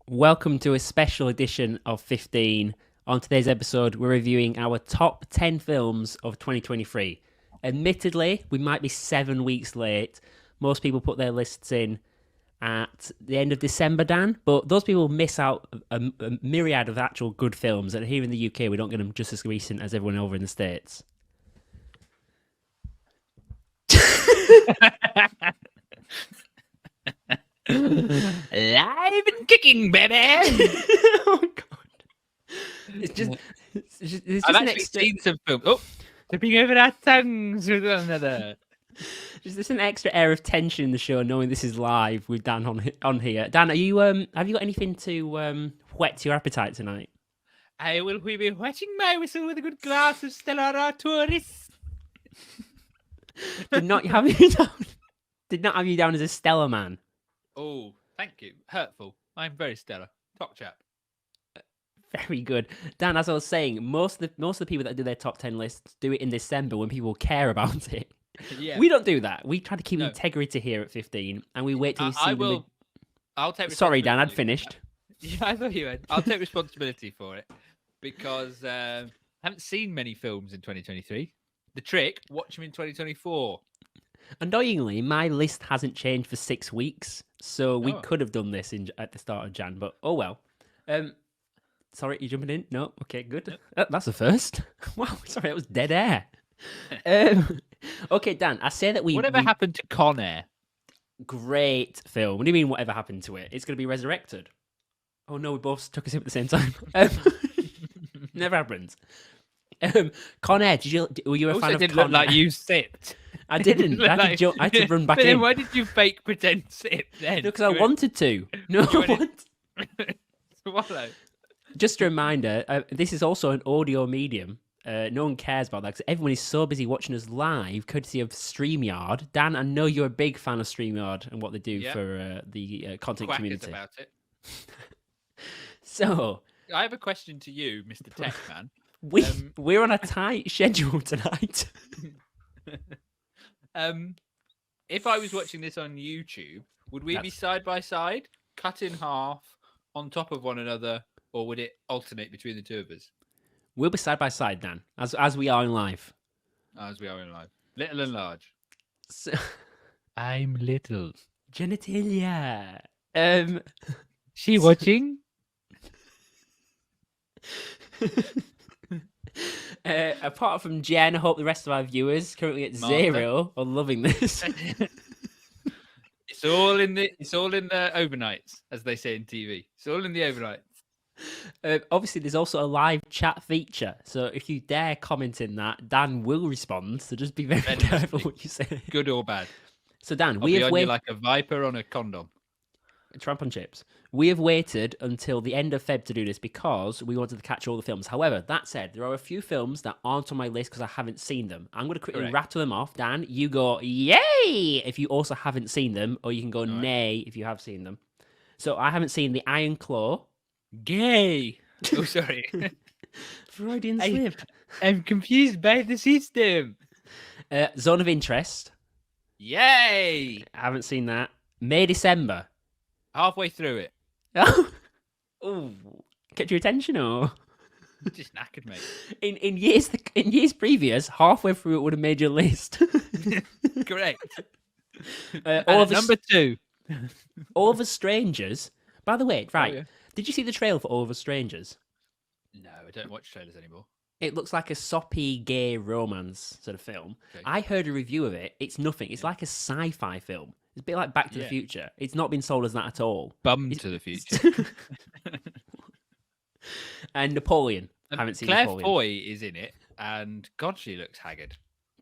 Welcome to a special edition of 15. On today's episode, we're reviewing our top 10 films of 2023. Admittedly, we might be 7 weeks late. Most people put their lists in at the end of December, Dan, but those people miss out a myriad of actual good films. And here in the UK, we don't get them just as recent as everyone over in the States. Live and kicking, baby! Oh, God. It's just I've an actually extra, seen some films. Oh, tripping over our tongues with one another. just an extra air of tension in the show, knowing this is live with Dan on here. Dan, are you have you got anything to whet your appetite tonight? I will be wetting my whistle with a good glass of Stella Artois. Did not have you down. Did not have you down as a Stella man. Oh, thank you. Hurtful. I'm very Stella. Top chap. Very good, Dan. As I was saying, most of the people that do their top 10 lists do it in December when people care about it. Yeah. We don't do that. We try to keep No. integrity here at 15, and we wait till we see I them. will. I'll take. Sorry, Dan. I'd responsibility. finished. Yeah, I thought you had. I'll take responsibility for it because I haven't seen many films in 2023. The trick, watch them in 2024. Annoyingly, my list hasn't changed for 6 weeks, so we Oh. could have done this at the start of Jan. But oh well. Sorry, you jumping in? No. Okay, good. That's the first. Wow. Sorry, that was dead air. Okay, Dan. I say that Whatever happened to Con Air? Great film. What do you mean? Whatever happened to it? It's going to be resurrected. Oh no, we both took a sip at the same time. Never happens. Con Air. Were you a Also, fan of didn't Con look like Air? you sipped. I didn't. I had, I had to run back But then in. why did you fake pretend sip then? Because I wanted to. No, You I went want. Swallow. Just a reminder, this is also an audio medium. No one cares about that because everyone is so busy watching us live, courtesy of StreamYard. Dan, I know you're a big fan of StreamYard and what they do Yeah. for the content Quackers community. about it. So I have a question to you, Mr. Tech Man. we're on a tight schedule tonight. If I was watching this on YouTube, would we be side by side, cut in half, on top of one another, or would it alternate between the two of us? We'll be side by side, Dan, as we are in live. As we are in live. Little and large. So, I'm little. genitalia. She watching? Apart from Jen, I hope the rest of our viewers currently at Martha. 0 are loving this. It's all in the overnights, as they say in TV. It's all in the overnights. Obviously, there's also a live chat feature, so if you dare comment in that, Dan will respond. So just be very careful what you say. Good or bad. So Dan, I'll we be have on you waited. like a viper on a condom. Tramp on chips. We have waited until the end of Feb to do this because we wanted to catch all the films. However, that said, there are a few films that aren't on my list because I haven't seen them. I'm going to quickly Correct. rattle them off. Dan, you go yay if you also haven't seen them, or you can go right. nay if you have seen them. So I haven't seen The Iron Claw. Gay. Oh, sorry. Freudian slip. I'm confused by the system. Zone of Interest. Yay! I haven't seen that. May December. Halfway through it. Oh, kept your attention, or Just knackered, mate. in years previous, halfway through it would have made your list. Correct. All of Number 2. All of Us Strangers. By the way, right? yeah. Did you see the trailer for All of Us Strangers? No, I don't watch trailers anymore. It looks like a soppy gay romance sort of film. Okay. I heard a review of it. It's nothing. It's like a sci-fi film. It's a bit like Back to the Yeah. Future. It's not been sold as that at all. Bum to the future. And Napoleon. I haven't seen Claire Napoleon. Foy is in it, and God, she looks haggard.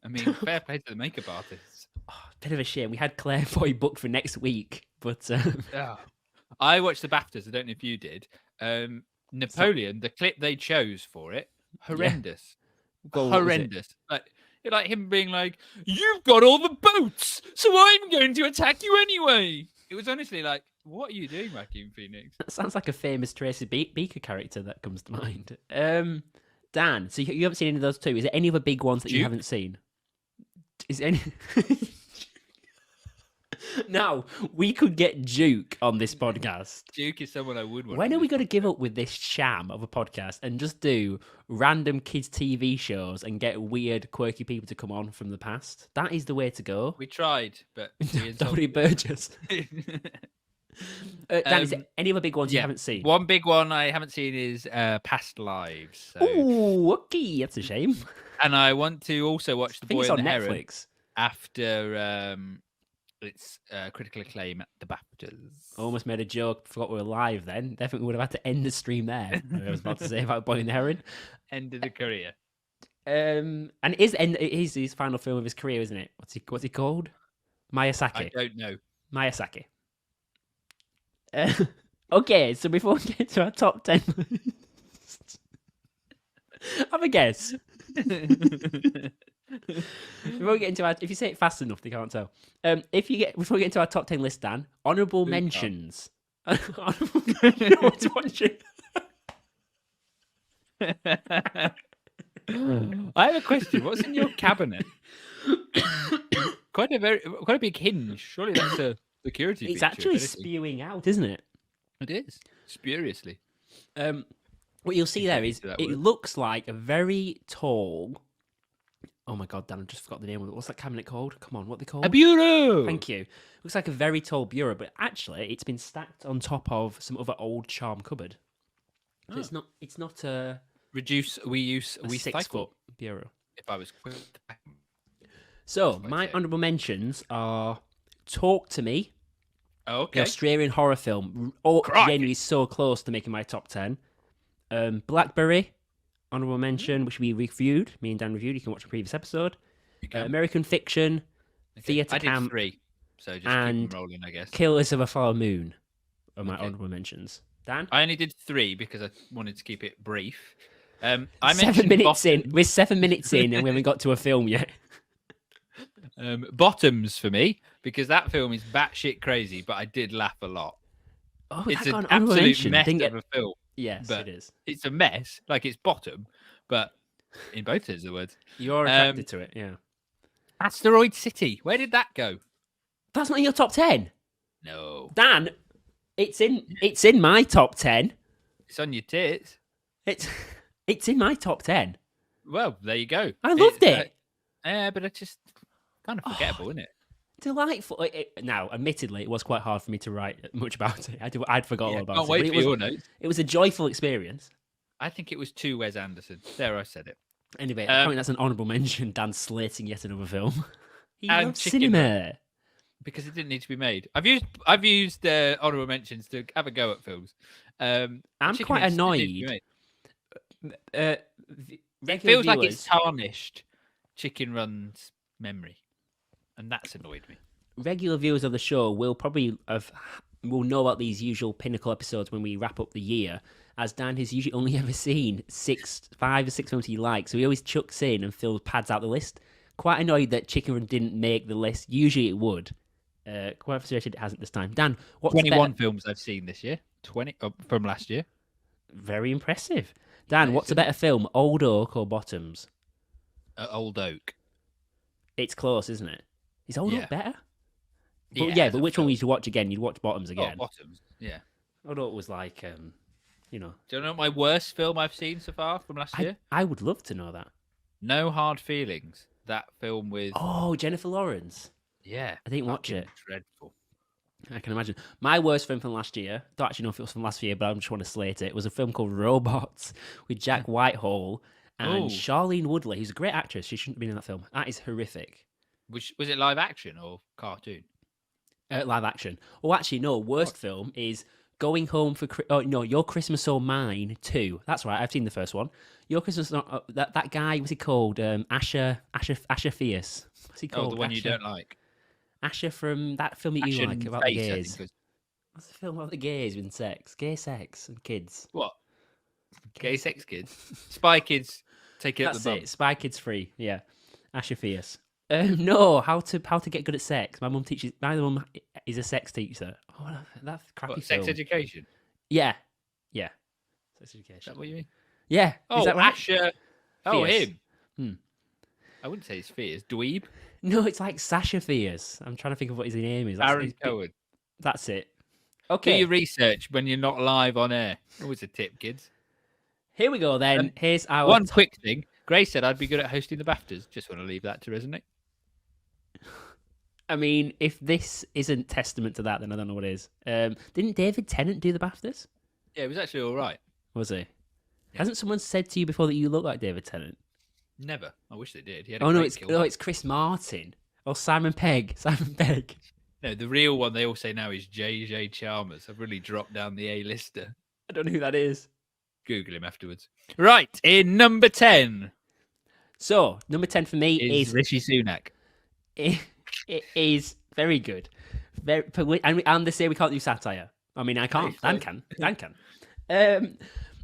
I mean, fair play to the makeup artists. Oh, bit of a shame. We had Claire Foy booked for next week, but I watched the BAFTAs. I don't know if you did. Napoleon, the clip they chose for it, horrendous. Well, what was it? Horrendous. Like him being like, "You've got all the boats, so I'm going to attack you anyway." It was honestly like, what are you doing, Joaquin Phoenix? That sounds like a famous Tracy Beaker character that comes to mind. Dan, so you haven't seen any of those two. Is there any other big ones that you Duke? haven't seen? Is any? Now, we could get Duke on this podcast. Duke is someone I would want. When on are we this going to give podcast. up with this sham of a podcast and just do random kids' TV shows and get weird, quirky people to come on from the past? That is the way to go. We tried, but Dominic Burgess. Dan, is there any other big ones you haven't seen? One big one I haven't seen is Past Lives. So. Ooh, okay, that's a shame. And I want to also watch The I think Boy it's and on the Heron Netflix. after its critical acclaim at the BAFTAs. Almost made a joke. Forgot we were live then. Definitely would have had to end the stream there. I was about to say about Boy and the Heron. End of the career. And it is his final film of his career, isn't it? What's he called? Miyazaki. I don't know. Miyazaki. Okay, so before we get to our top 10 list, have a guess. Before we get into our, if you say it fast enough, they can't tell. Before we get into our top 10 list, Dan, honourable mentions. Honourable mentions. What's watching? I have a question. What's in your cabinet? quite a big hinge. Surely that's a security It's feature, actually if anything. spewing out, isn't it? It is spuriously. What you'll see there is that it word. looks like a very tall. Oh my god, Dan! I just forgot the name of it. What's that cabinet called? Come on, what they called? A bureau. Thank you. Looks like a very tall bureau, but actually, it's been stacked on top of some other old charm cupboard. So it's not a Reduce. We use. We 6 cycle. foot bureau. If I was. So That's my okay. honourable mentions are Talk to Me, the Okay. Australian horror film, Crikey. genuinely so close to making my top 10. Blackberry, honourable mention, which we reviewed. Me and Dan reviewed. You can watch a previous episode. You can. American Fiction, Theatre I did Camp, 3, so just and keep them rolling, I guess. Killers of a Flower Moon are my Okay. honourable mentions. Dan? I only did 3 because I wanted to keep it brief. I 7 mentioned minutes in. Bottoms. We're 7 minutes in and we haven't got to a film yet. Bottoms for me because that film is batshit crazy, but I did laugh a lot. Oh, It's that got an an honourable absolute mention. mess Didn't of get... a film. Yes, but- it is. It's a mess, like it's bottom, but in both senses of the words. You're attracted to it, yeah. Asteroid City, where did that go? That's not in your top 10. No, Dan, it's in my top 10. it's on your tits. It's in my top 10. Well, there you go. I loved it. But it's just kind of forgettable, isn't it? Delightful. Now, admittedly, it was quite hard for me to write much about it. I'd forgot all about Can't it. wait but for your notes. it was a joyful experience. I think it was 2 Wes Anderson. There, I said it. Anyway, I think that's an honourable mention. Dan slating yet another film. He And loves Chicken cinema. Because it didn't need to be made. I've used honourable mentions to have a go at films. I'm Chicken quite Wings didn't need to be annoyed. made. It Regular feels like viewers- it's tarnished Chicken Run's memory, and that's annoyed me. regular viewers of the show will know about these usual pinnacle episodes when we wrap up the year, as Dan has usually only ever seen 5 or 6 films he likes, so he always chucks in and pads out the list. Quite annoyed that Chicken Run didn't make the list. Usually it would. Quite frustrated it hasn't this time. Dan, what's 21 better? films I've seen this year. 20 from last year. Very impressive. Dan, what's a Amazing. better film, Old Oak or Bottoms? Old Oak. It's close, isn't it? Is Old Yeah. Oak better? as But a which one film. would you watch again? You'd watch Bottoms Oh, again. Bottoms. Yeah. Old Oak was like, Do you know my worst film I've seen so far from last year? I would love to know that. No Hard Feelings. That film with Oh, Jennifer Lawrence. yeah, I didn't watch fucking it. Dreadful. I can imagine. My worst film from last year, don't actually know if it was from last year, but I just want to slate it. It was a film called Robots with Jack Whitehall and Oh. Charlene Woodley, who's a great actress. She shouldn't have been in that film. That is horrific. Was it live action or cartoon? Live action. Oh, actually, no. Worst film is Going Home for... Your Christmas or Mine 2. That's right. I've seen the first one. Your Christmas... that guy, what's he called? Asher Fierce. What's he called? Oh, the one you Asher- don't like. Asher from that film that you Action like about the Face, I gays. think it was. What's the film about the gays and sex? Gay sex and kids. What? Gay sex kids? Spy Kids taking up That's the bum. it. Spy Kids Free. Yeah. Asher Fierce. No, how to get good at sex. My mum is a sex teacher. Oh, that's crappy What, film. sex education? Yeah. Sex Is education. that what you mean? Yeah. Oh, is that right? Asher. Oh, Fierce. him. Hmm. I wouldn't say he's fierce. Dweeb. No, it's like Sasha Fierce. I'm trying to think of what his name is. Aaron Cohen. That's it. Do Okay. your research when you're not live on air. Always a tip, kids. Here we go then. Here's our One quick thing. Grace said I'd be good at hosting the BAFTAs. Just want to leave that to resonate. I mean, if this isn't testament to that, then I don't know what is. Didn't David Tennant do the BAFTAs? Yeah, it was actually all right. Was he? Yeah. Hasn't someone said to you before that you look like David Tennant? Never. I wish they did. He had a Oh no, great kill. it's Chris Martin. Oh, Simon Pegg. Simon Pegg. No, the real one they all say now is JJ Chalmers. I've really dropped down the A-lister. I don't know who that is. Google him afterwards. Right, in number 10. So, number 10 for me is Rishi Sunak. It is very good. And they say we can't do satire. I mean, I can't. Dan can.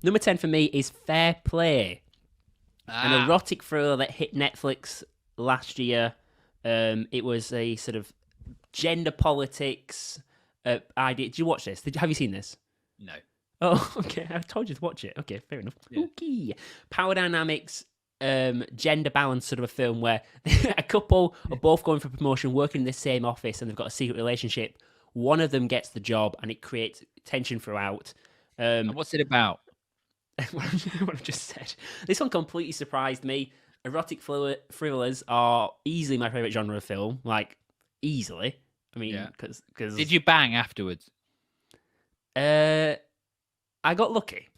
Number 10 for me is Fair Play. An erotic thriller that hit Netflix last year. It was a sort of gender politics idea. Did you watch this? Have you seen this? No. Oh, okay. I told you to watch it. Okay, fair enough. Yeah. Okay. Power dynamics, gender balance sort of a film where a couple are both going for promotion, working in the same office, and they've got a secret relationship. One of them gets the job, and it creates tension throughout. And what's it about? What I've just said. This one completely surprised me. Erotic thrillers are easily my favorite genre of film. Like, easily. I mean, because Did you bang afterwards? I got lucky.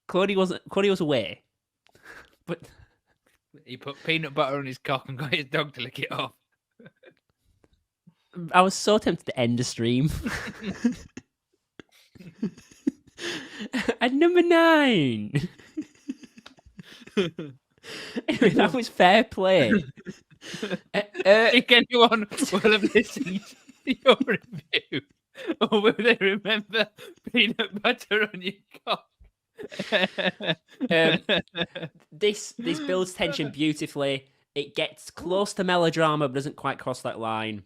Claudia was away, but He put peanut butter on his cock and got his dog to lick it off. I was so tempted to end the stream. At number 9. Anyway, that was Fair Play. Think anyone will have listened to your review, or will they remember peanut butter on your cock? This builds tension beautifully. It gets close to melodrama, but doesn't quite cross that line.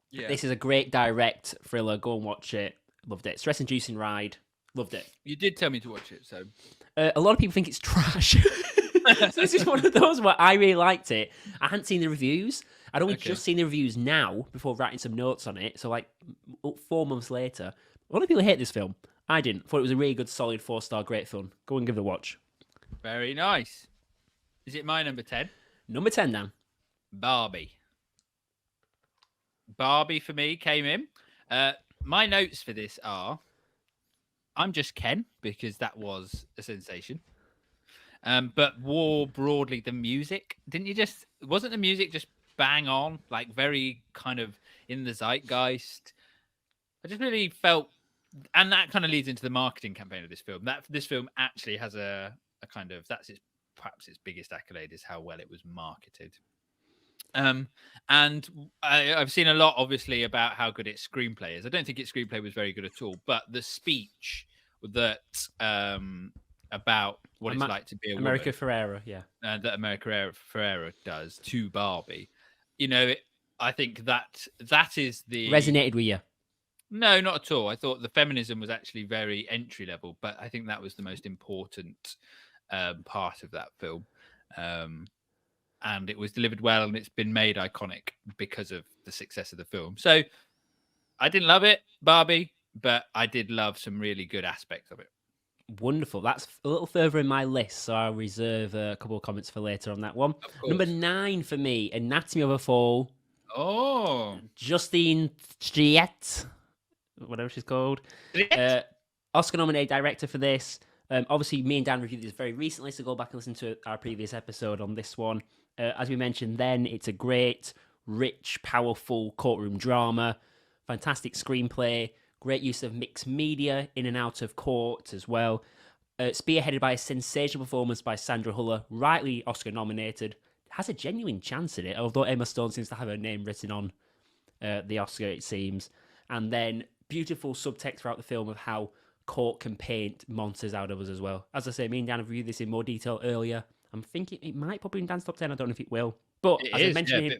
Yeah. This is a great direct thriller. Go and watch it. Loved it. Stress-inducing ride. Loved it. You did tell me to watch it, so a lot of people think it's trash. So this is one of those where I really liked it. I hadn't seen the reviews. I'd only just seen the reviews now before writing some notes on it. So 4 months later, a lot of people hate this film. I didn't. Thought it was a really good, solid 4-star, great fun. Go and give it a watch. very nice. Is it my number 10? Number 10 now. Barbie. Barbie for me came in. My notes for this are: I'm just Ken, because that was a sensation. But more broadly, the music. Wasn't the music just bang on? Like very kind of in the zeitgeist. I just really felt, and that kind of leads into the marketing campaign of this film. That this film actually has a kind of, perhaps its biggest accolade is how well it was marketed. And I've seen a lot, obviously, about how good its screenplay is. I don't think its screenplay was very good at all, but the speech that about what it's like to be a America woman, Ferrera, yeah, that America Ferrera does to Barbie. I think that is the resonated with you. No, not at all. I thought the feminism was actually very entry level, but I think that was the most important part of that film. And it was delivered well, and it's been made iconic because of the success of the film. So I didn't love it, Barbie, but I did love some really good aspects of it. Wonderful. That's a little further in my list, so I'll reserve a couple of comments for later on that one. Number 9 for me, Anatomy of a Fall. Oh. Justine Triet, whatever she's called. Oscar-nominated director for this. Obviously, me and Dan reviewed this very recently, so go back and listen to our previous episode on this one. As we mentioned then, it's a great, rich, powerful courtroom drama, fantastic screenplay, great use of mixed media in and out of court as well. Spearheaded by a sensational performance by Sandra Huller, rightly Oscar-nominated. Has a genuine chance at it, although Emma Stone seems to have her name written on the Oscar, it seems. And then beautiful subtext throughout the film of how court can paint monsters out of us as well. As I say, me and Dan have reviewed this in more detail earlier. I'm thinking it might pop in Dan's top 10. I don't know if it will. But as I mentioned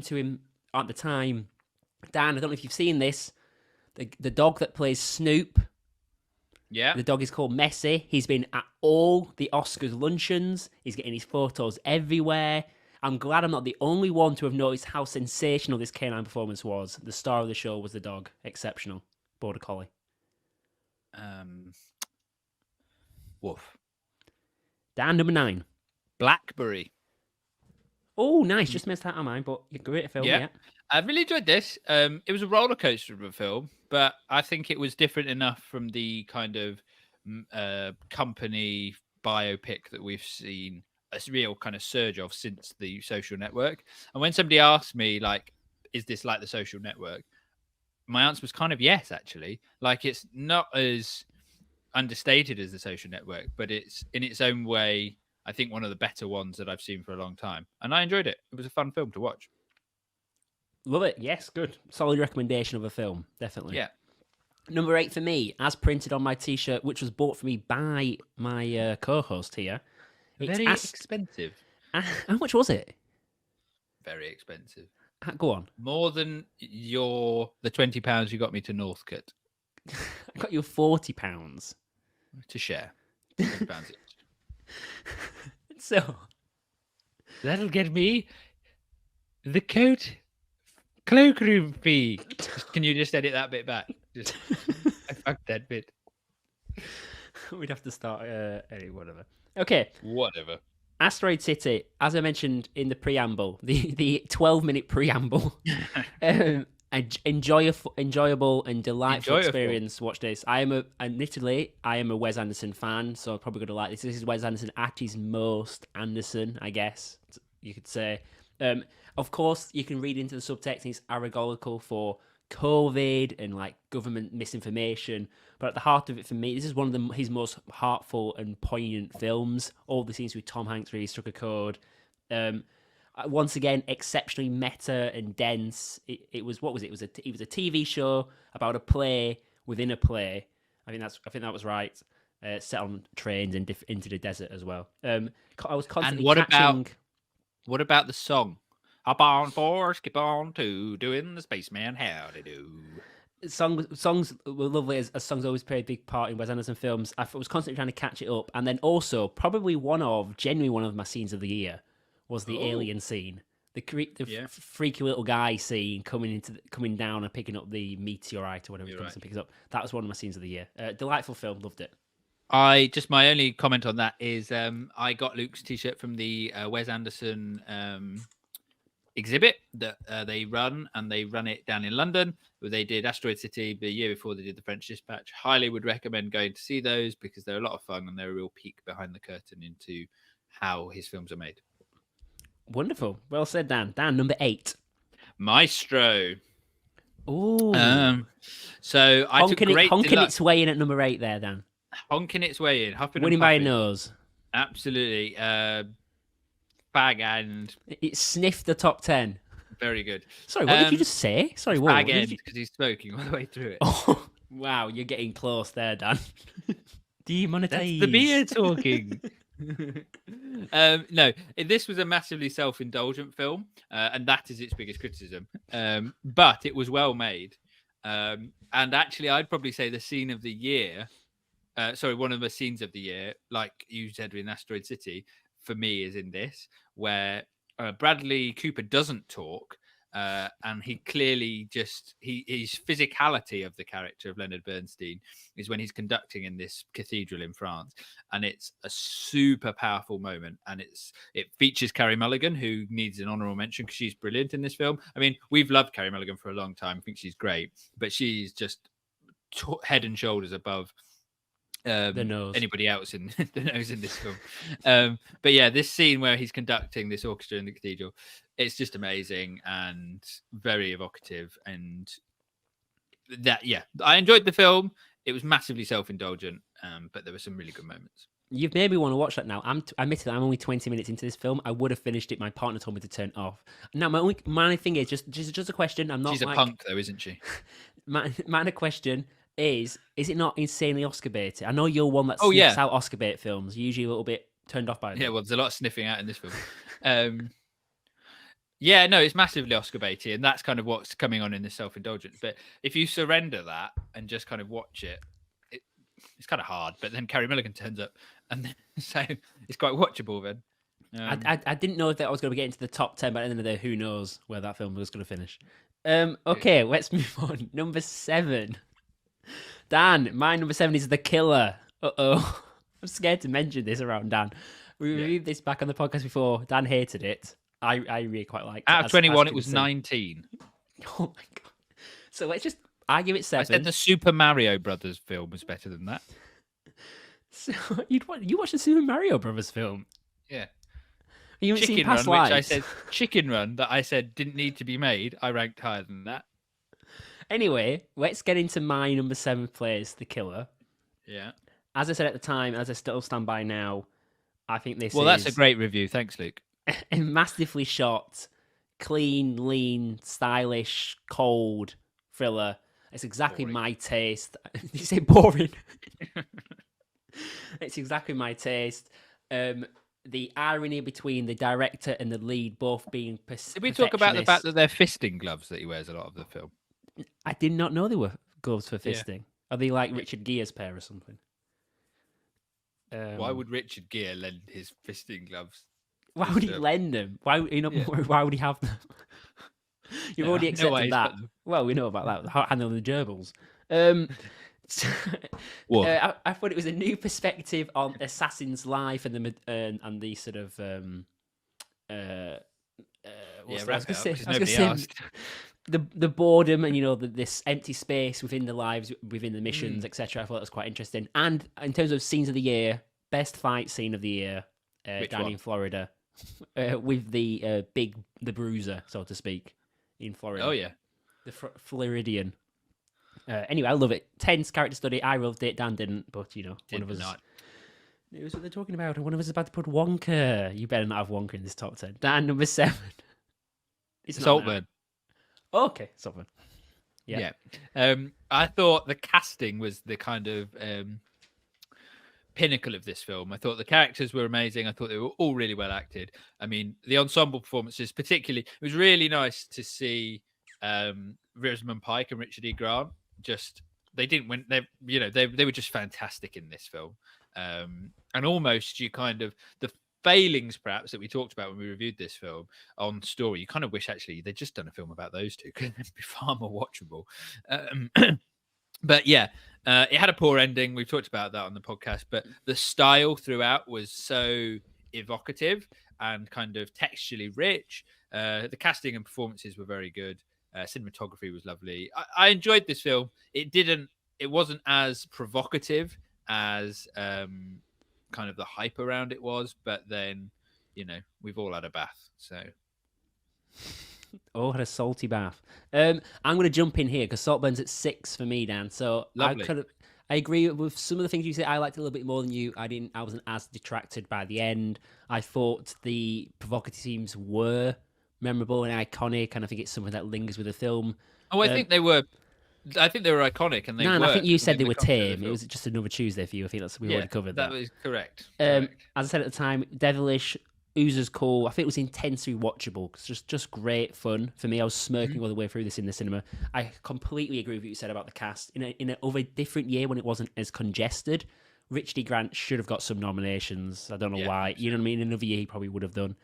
to him at the time, Dan, I don't know if you've seen this. The dog that plays Snoop. Yeah. The dog is called Messi. He's been at all the Oscars luncheons. He's getting his photos everywhere. I'm glad I'm not the only one to have noticed how sensational this canine performance was. The star of the show was the dog. Exceptional. Border Collie. Um, Woof. Dan, number 9. Blackberry. Oh, nice. Just missed that on mine, but great film, Yeah. yeah. I really enjoyed this. It was a roller coaster of a film, but I think it was different enough from the kind of company biopic that we've seen a real kind of surge of since The Social Network. And when somebody asked me, like, is this like The Social Network? My answer was kind of yes, actually. Like, it's not as understated as The Social Network, but it's in its own way, I think, one of the better ones that I've seen for a long time. And I enjoyed it. It was a fun film to watch. Love it. Yes, good. Solid recommendation of a film, definitely. Yeah. Number 8 for me, as printed on my t-shirt, which was bought for me by my co-host here. It's Very expensive. How much was it? Very expensive. Go on. More than the £20 you got me to Northcote I got you £40 to share. £20 each. So That'll get me the cloakroom fee. Can you just edit that bit back? Just I fucked that bit. we'd have to start whatever. Okay. Whatever. Asteroid City, as I mentioned in the preamble, the 12-minute preamble, enjoyable and delightful experience. Watch this. Admittedly, I am a Wes Anderson fan, so I'm probably going to like this. This is Wes Anderson at his most Anderson, I guess you could say. Of course, you can read into the subtext. He's allegorical for COVID and like government misinformation, but at the heart of it, for me, this is one of his most heartful and poignant films. All the scenes with Tom Hanks really struck a chord. Once again, exceptionally meta and dense. It was what was it? It was a TV show about a play within a play. I think that was right. Set on trains and into the desert as well. I was constantly catching. What about the song? Hop on 4, skip on 2, doing the spaceman howdy do. Songs were lovely, as songs always play a big part in Wes Anderson films. I was constantly trying to catch it up, and then also probably genuinely one of my scenes of the year was the alien scene, the freaky little guy scene coming down and picking up the meteorite or whatever he comes and picks up. That was one of my scenes of the year. Delightful film, loved it. My only comment on that is I got Luke's t-shirt from the Wes Anderson exhibit that they run it down in London, where they did Asteroid City the year before they did the French Dispatch. Highly would recommend going to see those because they're a lot of fun and they're a real peek behind the curtain into how his films are made. Wonderful. Well said, Dan. Dan, number 8. Maestro. Ooh. So I took great honking its way in at number 8 there, Dan. Honking its way in. Winning by a nose. Absolutely. Bag end. It sniffed the top 10. Very good. Sorry, what did you just say? Sorry, what? Bag end, because he's smoking all the way through it. Oh, wow, you're getting close there, Dan. Demonetize. That's the beer talking. No, this was a massively self-indulgent film, and that is its biggest criticism. But it was well made. And actually, I'd probably say the scene of the year, one of the scenes of the year, like you said in Asteroid City, for me is in this, where Bradley Cooper doesn't talk, and he clearly his physicality of the character of Leonard Bernstein is when he's conducting in this cathedral in France, and it's a super powerful moment, and it features Carey Mulligan, who needs an honorable mention because she's brilliant in this film. I mean, we've loved Carey Mulligan for a long time. I think she's great, but she's just head and shoulders above the nose. Anybody else in the nose in this film. But yeah, this scene where he's conducting this orchestra in the cathedral, it's just amazing and very evocative. And I enjoyed the film. It was massively self-indulgent, but there were some really good moments. You've made me want to watch that now. Admittedly, I'm only 20 minutes into this film. I would have finished it. My partner told me to turn it off. Now, my thing is just a question. I'm not. She's a punk, though, isn't she? My question is it not insanely Oscar baited? I know you're one that sniffs out Oscar bait films. You're usually a little bit turned off by them. Yeah, well, there's a lot of sniffing out in this film. Yeah, no, it's massively Oscar baity, and that's kind of what's coming on in this self-indulgence. But if you surrender that and just kind of watch it, it's kind of hard. But then Carey Mulligan turns up, and then, so it's quite watchable then. I didn't know that I was going to get into the top 10, but at the end of the day, who knows where that film was going to finish. Yeah. Okay, let's move on. Number 7. Dan, my number 7 is The Killer. Uh-oh. I'm scared to mention this around Dan. We reviewed this back on the podcast before. Dan hated it. I really quite liked it. Out of 21, it was conceded. 19. Oh my god. So let's just argue it 7. I said the Super Mario Brothers film was better than that. So you watched the Super Mario Brothers film? Yeah. You haven't seen Past Run, Lives? which I said Chicken Run, that I said didn't need to be made. I ranked higher than that. Anyway, let's get into my number 7 place, The Killer. Yeah. As I said at the time, as I still stand by now, I think this Well, is that's a great review. Thanks, Luke. a massively shot, clean, lean, stylish, cold thriller. It's exactly Boring. my taste. Did you say boring? It's exactly my taste. The irony between the director and the lead both being Did we talk about the fact that they're fisting gloves that he wears a lot of the film? I did not know they were gloves for Yeah. fisting. Are they like Richard Gere's pair or something? Why would Richard Gere lend his fisting gloves? Why would he lend them? Why why would he have them? You've already accepted that. Well, we know about that. Handling the gerbils. I thought it was a new perspective on assassin's life and the sort of the boredom and this empty space within the lives, within the missions, etc. I thought that was quite interesting. And in terms of scenes of the year, best fight scene of the year, down in Florida, with the bruiser, so to speak, in Florida. Oh yeah, the Floridian. Anyway, I love it. Tense character study. I loved it. Dan didn't, but one of us. Not. It was what they're talking about, and one of us is about to put Wonka. You better not have Wonka in this top 10. Dan, number 7. It's Saltburn. Okay, Saltburn. Yeah. I thought the casting was the kind of pinnacle of this film. I thought the characters were amazing. I thought they were all really well acted. I mean, the ensemble performances, particularly, it was really nice to see Rosamund Pike and Richard E. Grant. They didn't win. They were just fantastic in this film. And almost you kind of the failings perhaps that we talked about when we reviewed this film on story, you kind of wish actually they'd just done a film about those two, because it'd be far more watchable. But yeah, it had a poor ending. We've talked about that on the podcast, but the style throughout was so evocative and kind of textually rich. The casting and performances were very good. Cinematography was lovely. I enjoyed this film. It wasn't as provocative as kind of the hype around it was, but then we've all had a bath, so had a salty bath. I'm going to jump in here because Saltburn's at 6 for me, Dan. So lovely. I agree with some of the things you said. I liked it a little bit more than you. I wasn't as detracted by the end. I thought the provocative scenes were memorable and iconic, and I think it's something that lingers with the film. I think they were iconic, and I think you said they were tame. It was just another Tuesday for you. I think we've already covered that. That was correct. As I said at the time, devilish, oozes cool. I think it was intensely watchable. It's just great fun for me. I was smirking all the way through this in the cinema. I completely agree with what you said about the cast. In a different year when it wasn't as congested, Richard E. Grant should have got some nominations. I don't know why. You know what I mean? In another year, he probably would have done.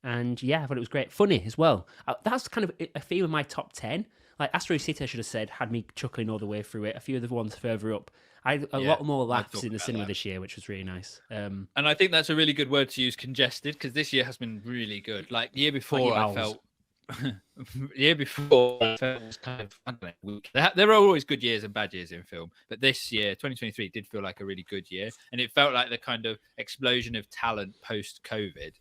And yeah, I thought it was great. Funny as well. That's kind of a feel of my top 10. Like Astro City, I should have said, had me chuckling all the way through it. A few of the ones further up. I had a lot more laughs in the cinema this year, which was really nice. And I think that's a really good word to use, congested, because this year has been really good. Like the year before, I felt was kind of, I don't know, weak. There are always good years and bad years in film, but this year, 2023, did feel like a really good year, and it felt like the kind of explosion of talent post-COVID.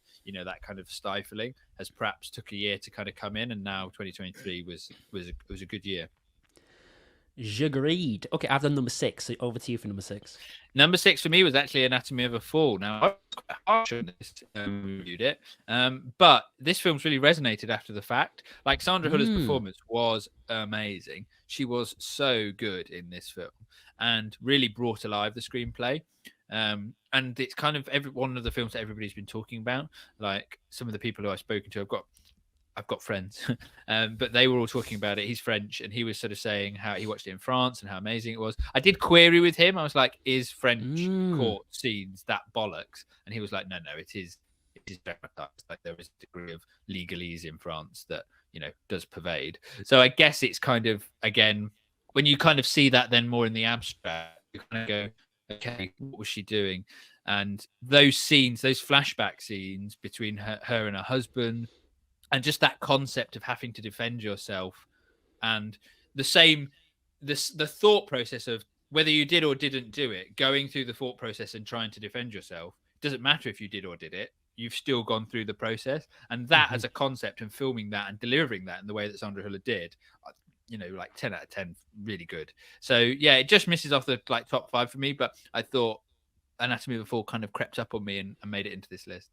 That kind of stifling has perhaps took a year to kind of come in, and now 2023 was a good year. Agreed. Okay, I've done number 6. So over to you for number 6. Number 6 for me was actually Anatomy of a Fall. Now, I was quite harsh on this when we reviewed it, but this film's really resonated after the fact. Like Sandra Huller's performance was amazing. She was so good in this film and really brought alive the screenplay. And it's kind of one of the films that everybody's been talking about. Like some of the people who I've spoken to, I've got friends, but they were all talking about it. He's French, and he was sort of saying how he watched it in France and how amazing it was. I did query with him. I was like, "Is French court scenes that bollocks?" And he was like, "No, it is is dramatized. Like there is a degree of legalese in France that does pervade. So I guess it's kind of, again, when you kind of see that then more in the abstract, you kind of go, okay, what was she doing? And those scenes, those flashback scenes between her and her husband, and just that concept of having to defend yourself, and the same, the thought process of whether you did or didn't do it, going through the thought process and trying to defend yourself. Doesn't matter if you did or did it, you've still gone through the process. And that as a concept, and filming that and delivering that in the way that Sandra Hüller did, like 10 out of 10, really good. So yeah, it just misses off the like top 5 for me, but I thought Anatomy of a Fall kind of crept up on me and made it into this list.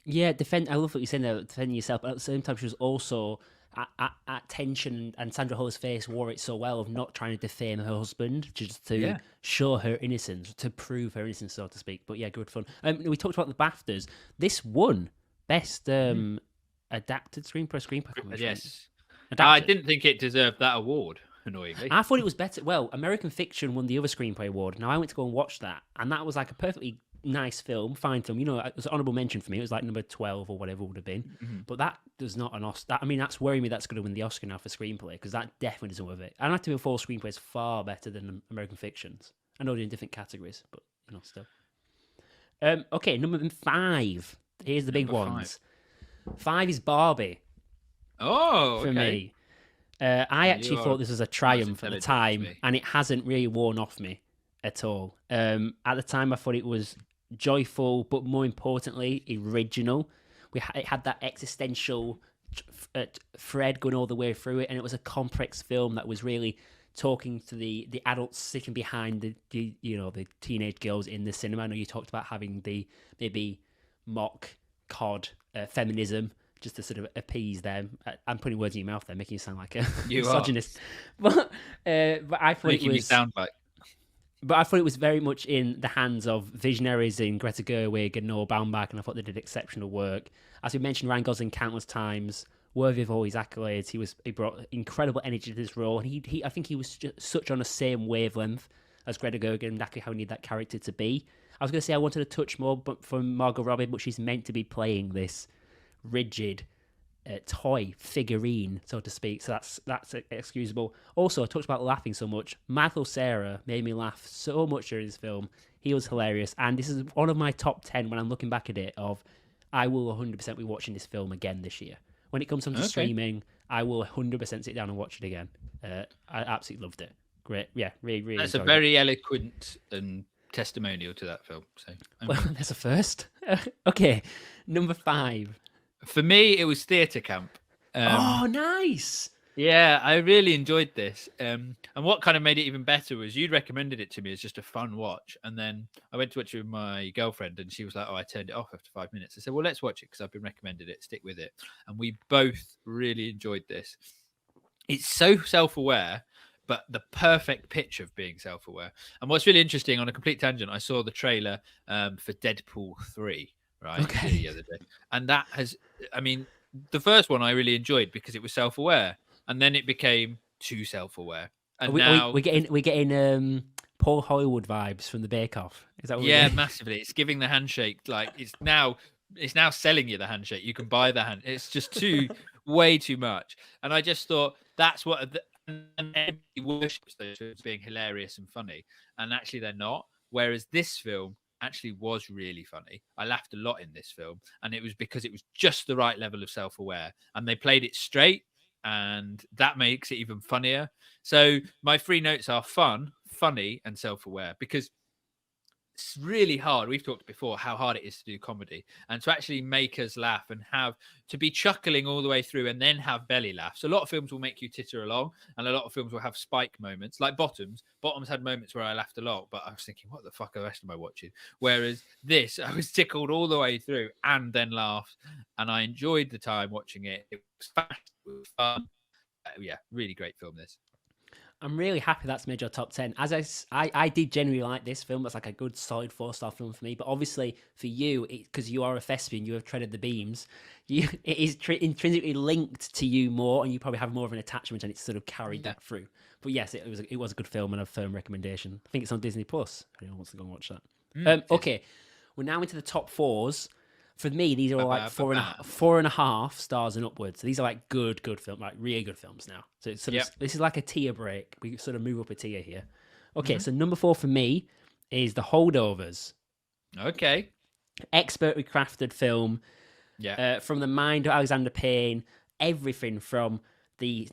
Yeah, I love what you're saying there, defending yourself, but at the same time, she was also at tension, and Sandra Hüller's face wore it so well of not trying to defame her husband, just to show her innocence, to prove her innocence, so to speak. But yeah, good fun. We talked about the BAFTAs. This won Best Adapted Screenplay. Yes. Adapted. I didn't think it deserved that award, annoyingly. I thought it was better. Well, American Fiction won the other screenplay award. Now, I went to go and watch that, and that was like a perfectly nice film, fine film. It was an honourable mention for me. It was like number 12 or whatever it would have been. But that does not an Oscar. I mean, that's worrying me. That's going to win the Oscar now for screenplay, because that definitely doesn't worth it. Anatomy of a Fall screenplay is far better than American Fiction's. I know they're in different categories, but still. Okay, number 5. Here's the big ones. 5 is Barbie. Oh, for me. I actually thought this was a triumph at the time, and it hasn't really worn off me at all. At the time, I thought it was joyful, but more importantly, original. It had that existential thread going all the way through it, and it was a complex film that was really talking to the adults sitting behind the teenage girls in the cinema. I know you talked about having the maybe mock cod feminism, just to sort of appease them. I'm putting words in your mouth there, making you sound like a misogynist. But I thought it was... you sound like... But I thought it was very much in the hands of visionaries in Greta Gerwig and Noah Baumbach, and I thought they did exceptional work. As we mentioned, Ryan Gosling countless times, worthy of all his accolades. He brought incredible energy to this role, and I think he was just such on the same wavelength as Greta Gerwig, and exactly how we need that character to be. I was going to say I wanted a touch more from Margot Robbie, but she's meant to be playing this rigid toy figurine, so to speak, so that's excusable. Also, I talked about laughing so much. Michael Cera made me laugh so much during this film. He was hilarious, and this is one of my top 10 when I'm looking back at it, of I will 100% be watching this film again this year. When it comes onto streaming, I will 100% sit down and watch it again. I absolutely loved it. Great. Yeah, really, really. That's a very eloquent and testimonial to that film. So, well, there's a first. Okay, number 5. For me, it was Theatre Camp. Oh, nice. Yeah, I really enjoyed this. And what kind of made it even better was you'd recommended it to me as just a fun watch. And then I went to watch it with my girlfriend, and she was like, oh, I turned it off after 5 minutes. I said, well, let's watch it because I've been recommended it. Stick with it. And we both really enjoyed this. It's so self-aware, but the perfect pitch of being self-aware. And what's really interesting, on a complete tangent, I saw the trailer for Deadpool 3. Right, okay. The other day, and that has, I mean, the first one I really enjoyed because it was self-aware, and then it became too self-aware, and now we're getting Paul Hollywood vibes from the Bake Off. Is that what massively? It's giving the handshake, like it's now selling you the handshake. You can buy the hand. It's just way too much, and I just thought that's what and everybody worships those films being hilarious and funny, and actually they're not. Whereas this film actually was really funny. I laughed a lot in this film, and it was because it was just the right level of self-aware, and they played it straight, and that makes it even funnier. So my 3 notes are fun, funny, and self-aware, because it's really hard. We've talked before how hard it is to do comedy, and to actually make us laugh and to be chuckling all the way through and then have belly laughs. A lot of films will make you titter along, and a lot of films will have spike moments, like Bottoms. Bottoms had moments where I laughed a lot, but I was thinking, what the fuck the rest am I watching? Whereas this, I was tickled all the way through and then laughed, and I enjoyed the time watching it. It was fast, it was fun. Yeah, really great film, this. I'm really happy that's made your top 10. As I did genuinely like this film. That's like a good, solid 4-star film for me. But obviously, for you, because you are a thespian, you have treaded the beams. It is intrinsically linked to you more, and you probably have more of an attachment, and it's sort of carried that through. But yes, it was a good film and a firm recommendation. I think it's on Disney Plus. If anyone wants to go and watch that. Okay, we're now into the top 4s. For me, these are all like Ba-ba-ba-bam. 4.5 stars and upwards. So these are like good film, like really good films now. So it's sort of Yep. this is like a tier break. We sort of move up a tier here. Okay, Hmm. so number 4 for me is The Holdovers, Okay. expertly crafted film Yeah. from the mind of Alexander Payne. Everything from the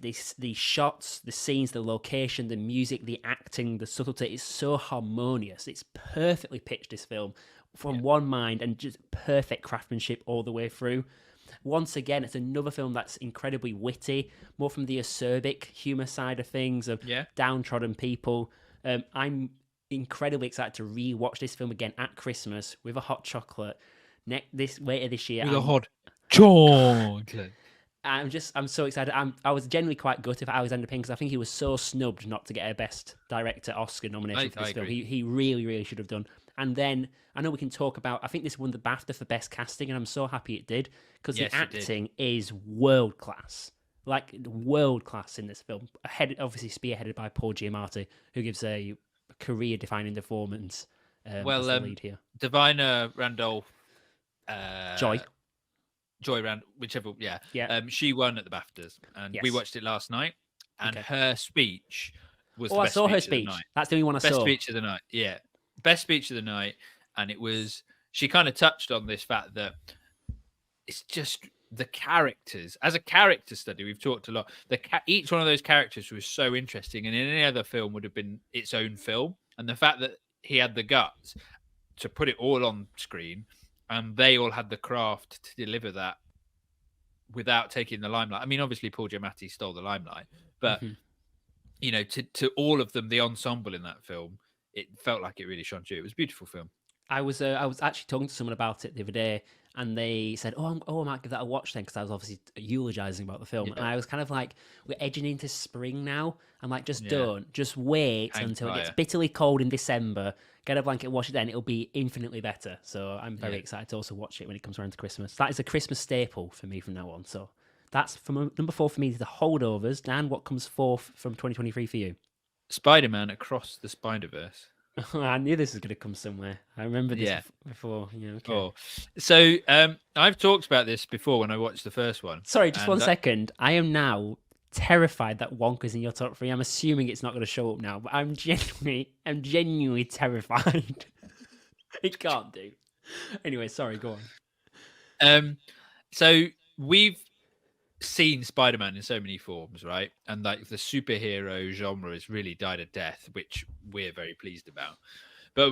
shots, the scenes, the location, the music, the acting, the subtlety. It's so harmonious. It's perfectly pitched, this film, from Yeah. one mind, and just perfect craftsmanship all the way through. Once again, it's another film that's incredibly witty, more from the acerbic humor side of things, of Yeah. downtrodden people. I'm incredibly excited to re-watch this film again at Christmas with a hot chocolate. Later this year, With a hot chocolate. I'm so excited. I was genuinely quite gutted for Alexander Payne because I think he was so snubbed not to get a Best Director Oscar nomination for this I film. agree. He really should have done. And then I know we can talk about. I think this won the BAFTA for Best Casting, and I'm so happy it did because the Yes, it did. acting is world class, like world class in this film. Obviously spearheaded by Paul Giamatti, who gives a career-defining performance as Well, the lead here. Divina Randolph, Joy, Joy Rand, whichever, yeah. yeah, She won at the BAFTAs, and we yes, watched it last night. And okay. her speech was Oh, the I best saw her speech of the speech. night. That's the only one I Best saw. speech of the night, yeah. Best speech of the night, and it was. She kind of touched on this fact that it's just the characters. As a character study, we've talked a lot. Each one of those characters was so interesting, and in any other film would have been its own film. And the fact that he had the guts to put it all on screen, and they all had the craft to deliver that without taking the limelight. I mean, obviously Paul Giamatti stole the limelight, but you know, to all of them, the ensemble in that film, it felt like it really shone through. It was a beautiful film. I was actually talking to someone about it the other day, and they said, I might give that a watch then," because I was obviously eulogizing about the film, and Yeah, I was kind of like, "We're edging into spring now." I'm like, yeah. just wait Hang until it gets fire. bitterly cold in December. Get a blanket, watch it then. It'll be infinitely better. So I'm very Yeah. excited to also watch it when it comes around to Christmas. That is a Christmas staple for me from now on. So that's from number 4 for me. The Holdovers. Dan, what comes fourth from 2023 for you? Spider-Man Across the Spider-Verse. I knew this was going to come somewhere. I remember this Yeah. before. Yeah, okay. Oh, so I've talked about this before when I watched the first one. Sorry, just and one second. I am now terrified that Wonka's in your top 3. I'm assuming it's not going to show up now, but I'm genuinely terrified. It can't do. Anyway, sorry, go on. So we've seen Spider-Man in so many forms, right? And like the superhero genre has really died a death, which we're very pleased about. But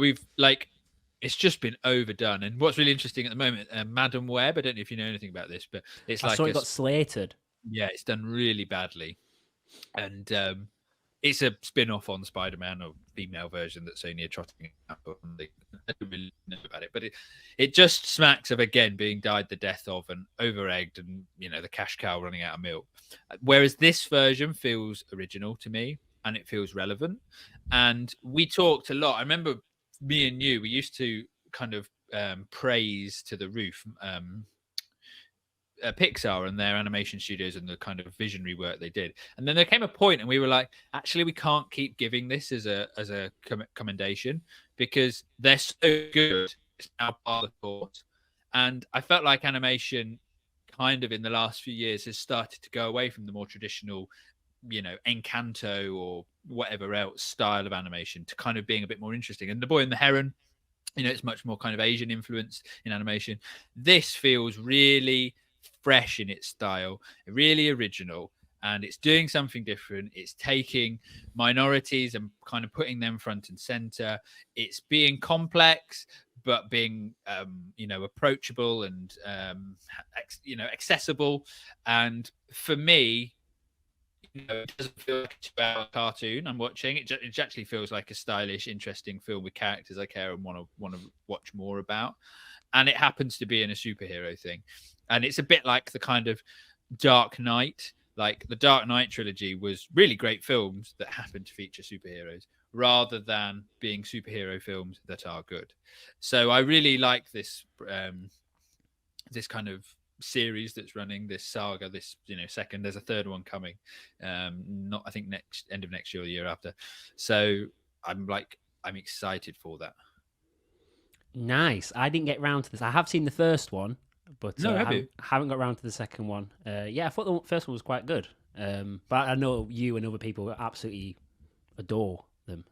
it's just been overdone. And what's really interesting at the moment, Madam Web, I don't know if you know anything about this, but it's I like saw it got slated. yeah, it's done really badly. And it's a spin-off on Spider-Man, or female version that Sony are trotting out. I don't really know about it, but it just smacks of, again, being died the death of and over-egged, and the cash cow running out of milk. Whereas this version feels original to me, and it feels relevant. And we talked a lot. I remember me and you, we used to kind of praise to the roof Pixar and their animation studios and the kind of visionary work they did. And then there came a point, and we were like, actually, we can't keep giving this as a commendation, because they're so good. It's now part of the course. And I felt like animation, kind of in the last few years, has started to go away from the more traditional, Encanto or whatever else style of animation, to kind of being a bit more interesting. And The Boy and the Heron, it's much more kind of Asian influence in animation. This feels really fresh in its style, really original, and it's doing something different. It's taking minorities and kind of putting them front and center. It's being complex, but being approachable and accessible. And for me, it doesn't feel like a 2-hour cartoon I'm watching. It actually feels like a stylish, interesting film with characters I care and want to watch more about. And it happens to be in a superhero thing. And it's a bit like the kind of Dark Knight. Like the Dark Knight trilogy was really great films that happen to feature superheroes, rather than being superhero films that are good. So I really like this this kind of series that's running, this saga, this second. There's a third one coming, not I think end of next year or the year after. So I'm excited for that. Nice. I didn't get round to this. I have seen the first one, but No, I have you? haven't got round to the second one. Yeah, I thought the first one was quite good. But I know you and other people absolutely adore them.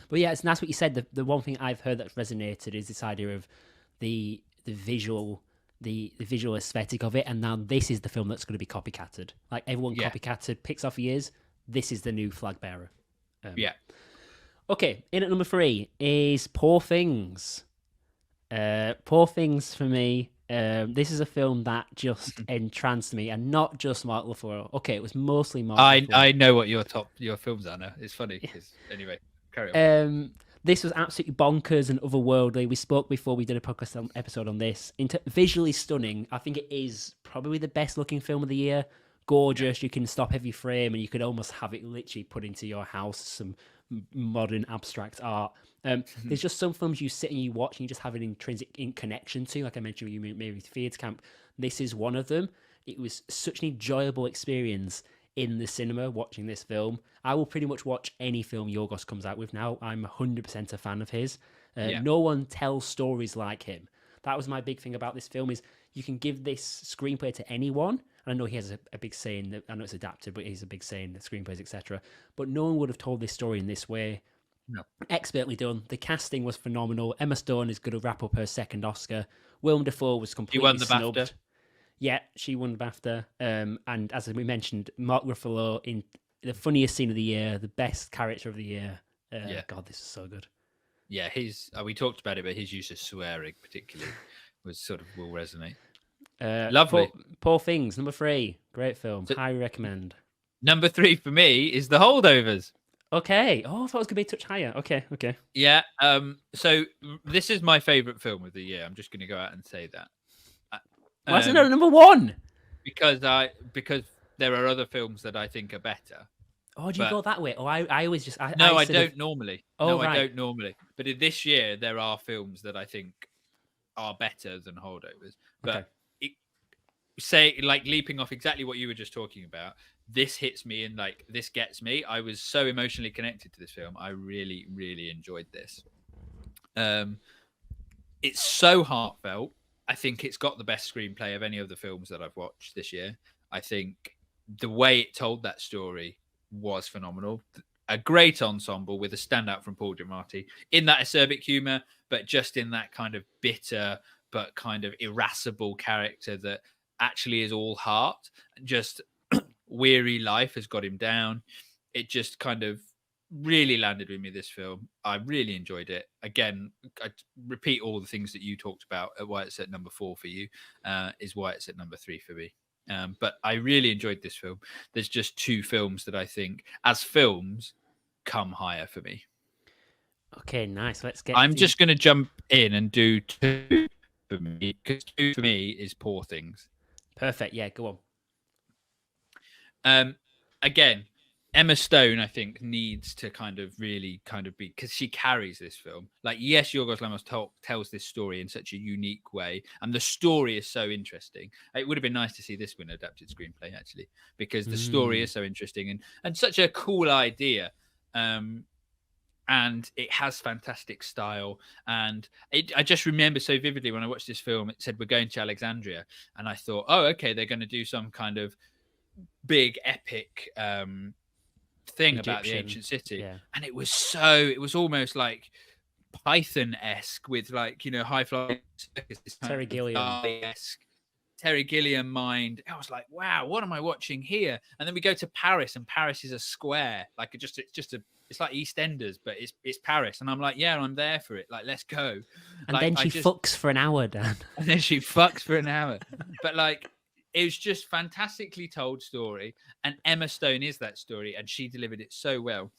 But yeah, it's nice what you said. The one thing I've heard that's resonated is this idea of the visual, the visual aesthetic of it, and now this is the film that's going to be copycatted. Like everyone Yeah, copycatted Pixar for years. This is the new flag bearer. yeah. Okay, in at number 3 is Poor Things. Poor Things for me. This is a film that just entranced me, and not just Mark Ruffalo. Okay, it was mostly Mark Ruffalo. I know what your films are now. It's funny because anyway, carry on. This was absolutely bonkers and otherworldly. We spoke before we did a podcast episode on this. Visually stunning. I think it is probably the best looking film of the year. Gorgeous. You can stop every frame, and you could almost have it literally put into your house. Some modern abstract art. There's just some films you sit and you watch and you just have an intrinsic connection to. Like I mentioned, you maybe with Fears Camp. This is one of them. It was such an enjoyable experience in the cinema watching this film. I will pretty much watch any film Yorgos comes out with now. I'm 100% a fan of his. Yeah. No one tells stories like him. That was my big thing about this film is you can give this screenplay to anyone. And I know he has a big say in I know it's adapted, but he's a big say in the screenplays, etc. But no one would have told this story in this way. No. Expertly done. The casting was phenomenal. Emma Stone is going to wrap up her second Oscar. Willem Dafoe was completely won the snubbed. BAFTA. Yeah, she won the BAFTA. And as we mentioned, Mark Ruffalo in the funniest scene of the year, the best character of the year. Yeah. God, this is so good. Yeah, we talked about it, but his use of swearing particularly was sort of will resonate. Lovely. Poor Things, number 3. Great film. Highly recommend. Number 3 for me is The Holdovers. Okay. Oh, I thought it was going to be a touch higher. Okay. Yeah. So this is my favorite film of the year. I'm just going to go out and say that. Why is it not number 1? Because there are other films that I think are better. Oh, do you go that way? Oh, I always just... I don't normally. Oh, I don't normally. But in this year, there are films that I think are better than Holdovers. But say, like, leaping off exactly what you were just talking about, this hits me and, like, this gets me. I was so emotionally connected to this film. I really, really enjoyed this. It's so heartfelt. I think it's got the best screenplay of any of the films that I've watched this year. I think the way it told that story was phenomenal. A great ensemble with a standout from Paul Giamatti in that acerbic humor, but just in that kind of bitter but kind of irascible character that actually is all heart. Just weary life has got him down. It just kind of really landed with me, this film. I really enjoyed it. Again, I repeat all the things that you talked about at why it's at number 4 for you, is why it's at number 3 for me. But I really enjoyed this film. There's just 2 films that I think, as films, come higher for me. Okay, nice. Let's get. I'm just going to jump in and do 2 for me, because 2 for me is Poor Things. Perfect. Yeah, go on. Again, Emma Stone, I think, needs to kind of be, because she carries this film. Like, yes, Yorgos Lanthimos tells this story in such a unique way, and the story is so interesting. It would have been nice to see this win adapted screenplay, actually, because the story is so interesting and such a cool idea. And it has fantastic style. And I just remember so vividly when I watched this film, it said, we're going to Alexandria. And I thought, oh, okay, they're going to do some kind of big epic thing about the ancient city. Yeah. And it was almost like Python-esque with, like, you know, high-flying Terry Gilliam-esque. Terry Gilliam mind. I was like, wow, what am I watching here? And then we go to Paris, and Paris is a square, like it's like EastEnders, but it's Paris. And I'm like, yeah, I'm there for it. Like, let's go. And like, then she fucks for an hour, Dan. And then she fucks for an hour. But like, it was just fantastically told story. And Emma Stone is that story, and she delivered it so well.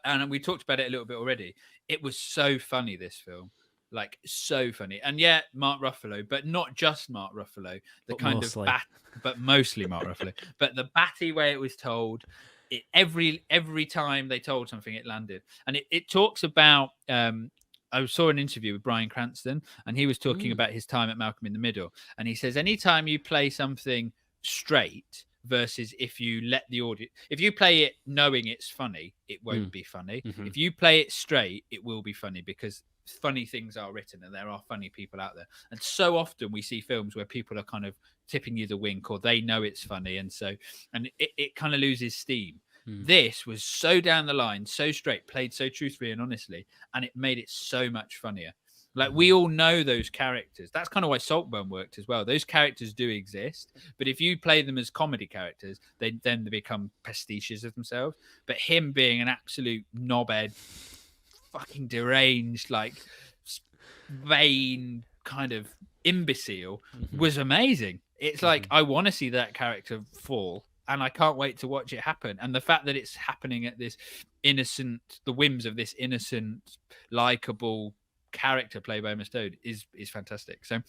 And we talked about it a little bit already. It was so funny, this film. Like, so funny. And yeah, Mark Ruffalo, but not just Mark Ruffalo. But mostly Mark Ruffalo. But the batty way it was told, every time they told something, it landed. And it talks about, I saw an interview with Bryan Cranston, and he was talking about his time at Malcolm in the Middle. And he says, anytime you play something straight, versus if you let the audience, if you play it knowing it's funny, it won't be funny. Mm-hmm. If you play it straight, it will be funny, because funny things are written and there are funny people out there. And so often we see films where people are kind of tipping you the wink, or they know it's funny, and it kind of loses steam. This was so down the line, so straight, played so truthfully and honestly, and it made it so much funnier. Like, we all know those characters. That's kind of why Saltburn worked as well. Those characters do exist, but if you play them as comedy characters, they become pastiches of themselves. But him being an absolute knobhead, fucking deranged, like vain kind of imbecile was amazing. It's like, I want to see that character fall, and I can't wait to watch it happen. And the fact that it's happening at this innocent, the whims of this innocent, likable character played by Emma Stone is fantastic. So